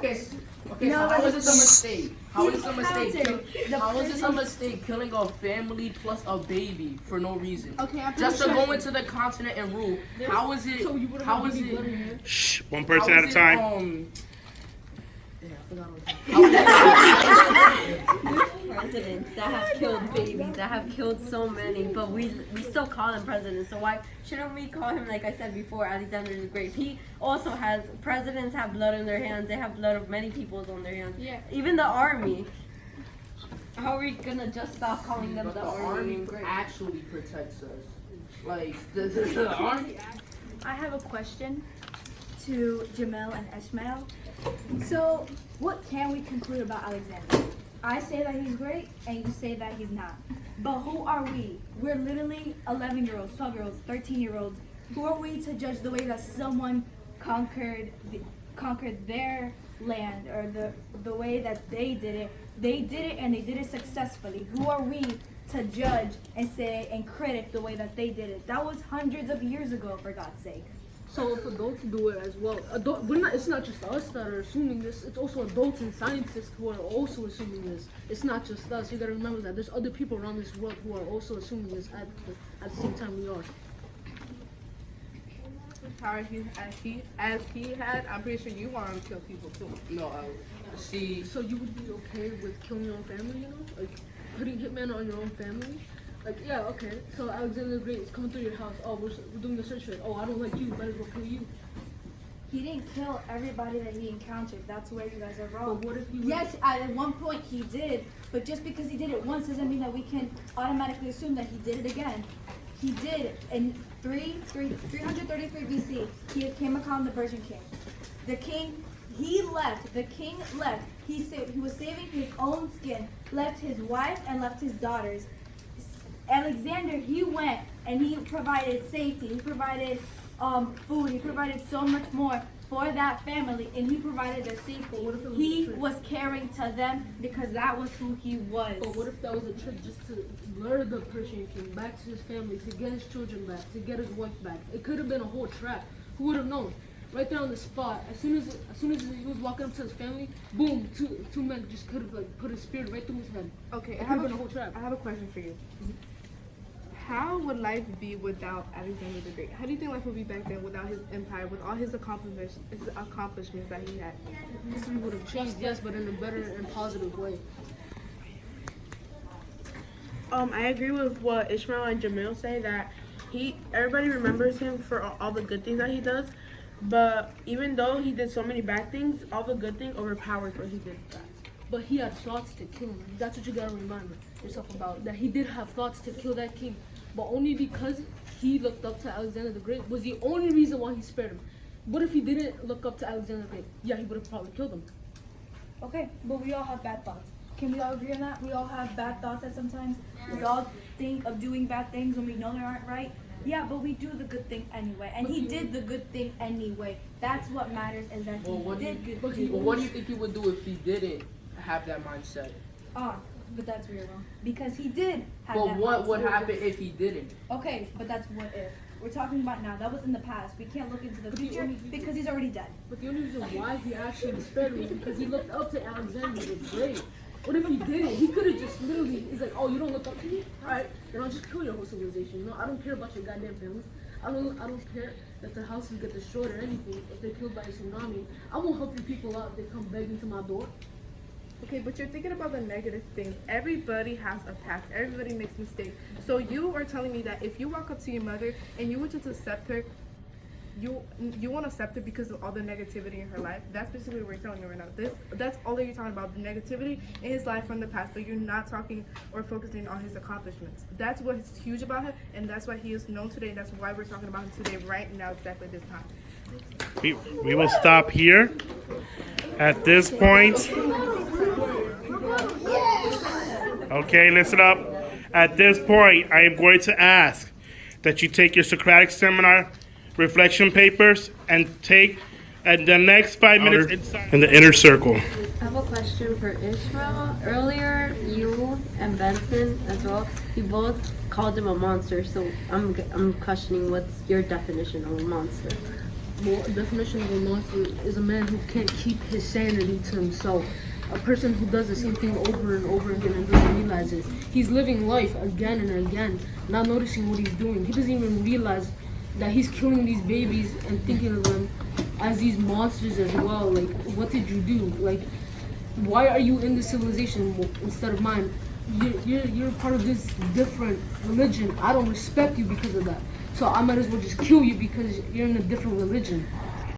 Okay, so how is this a mistake? How is this a mistake? How is this a mistake killing a family plus a baby for no reason? Okay, just to go into the continent and rule. How is it? How is it? Shh, one person at a time. Presidents that have killed babies, that have killed so many, but we still call him president. So why shouldn't we call him, like I said before, Alexander the Great? He also has, presidents have blood on their hands. They have blood of many peoples on their hands. Yeah. Even the army. How are we gonna just stop calling them But the army actually protects us. Like the army. I have a question to Jamel and Ishmael. So, what can we conclude about Alexander? I say that he's great, and you say that he's not. But who are we? We're literally 11-year-olds, 12-year-olds, 13-year-olds. Who are we to judge the way that someone conquered their land, or the way that they did it? They did it, and they did it successfully. Who are we to judge and say and critic the way that they did it? That was hundreds of years ago, for God's sake. So if adults do it as well, it's not just us that are assuming this, it's also adults and scientists who are also assuming this. It's not just us. You gotta remember that there's other people around this world who are also assuming this at the same time we are. Power as he had, I'm pretty sure you want him to kill people too. No, see. So you would be okay with killing your own family, you know? Like putting hitman on your own family? Like, yeah, okay. So Alexander the Great is coming through your house. Oh, we're doing a search for it. Oh, I don't like you. Better go kill you. He didn't kill everybody that he encountered. That's where you guys are wrong. But what if he Yes, at one point he did, but just because he did it once doesn't mean that we can automatically assume that he did it again. He did in 333 BC. He came upon the Virgin King. The king left. He was saving his own skin, left his wife and left his daughters. Alexander, he went and he provided safety, he provided food, he provided so much more for that family, and he provided their safety. He was caring to them because that was who he was. But what if that was a trick just to lure the Persian king back to his family, to get his children back, to get his wife back? It could have been a whole trap. Who would have known? Right there on the spot, as soon as he was walking up to his family, boom, two men just could have like put a spear right through his head. Okay, It could have been a whole trap. I have a question for you. How would life be without Alexander the Great? How do you think life would be back then without his empire, with all his accomplishments that he had? History would have changed, yes, but in a better and positive way. I agree with what Ishmael and Jamil say, that everybody remembers him for all the good things that he does, but even though he did so many bad things, all the good things overpowers what he did bad. But he had thoughts to kill him. That's what you gotta remind yourself about. That he did have thoughts to kill that king, but only because he looked up to Alexander the Great was the only reason why he spared him. What if he didn't look up to Alexander the Great? Yeah, he would have probably killed him. Okay, but we all have bad thoughts. Can we all agree on that? We all have bad thoughts at sometimes. We all think of doing bad things when we know they aren't right. Yeah, but we do the good thing anyway, and he did the good thing anyway. That's what matters, is that he did good things. Well, what do you think he would do if he didn't have that mindset? But that's where you're wrong. Because he did have But that what mindset. would happen if he didn't? Okay, but that's what if. We're talking about now. That was in the past. We can't look into the future because he's already dead. But the only reason why he actually spared him is because he looked up to Alexander the Great. What if he didn't? He could have just literally, he's like, oh, you don't look up to me? Alright, then I'll just kill your whole civilization. You know, I don't care about your goddamn families. I don't care that the houses get destroyed or anything if they're killed by a tsunami. I won't help you people out if they come begging to my door. Okay, but you're thinking about the negative things. Everybody has a past. Everybody makes mistakes. So you are telling me that if you walk up to your mother and you would just accept her, you won't accept her because of all the negativity in her life. That's basically what we're telling you right now. That's all that you're talking about, the negativity in his life from the past, but you're not talking or focusing on his accomplishments. That's what's huge about him, and that's why he is known today. That's why we're talking about him today, right now, exactly this time. We will stop here. At this point, okay, listen up. At this point, I am going to ask that you take your Socratic Seminar reflection papers and take the next 5 minutes in the inner circle. I have a question for Ishmael. Earlier, you and Benson as well, you both called him a monster. So I'm questioning, what's your definition of a monster? Well, a definition of a monster is a man who can't keep his sanity to himself. A person who does the same thing over and over again and doesn't realize it. He's living life again and again, not noticing what he's doing. He doesn't even realize that he's killing these babies and thinking of them as these monsters as well. Like, what did you do? Like, why are you in this civilization instead of mine? You're part of this different religion. I don't respect you because of that. So I might as well just kill you because you're in a different religion.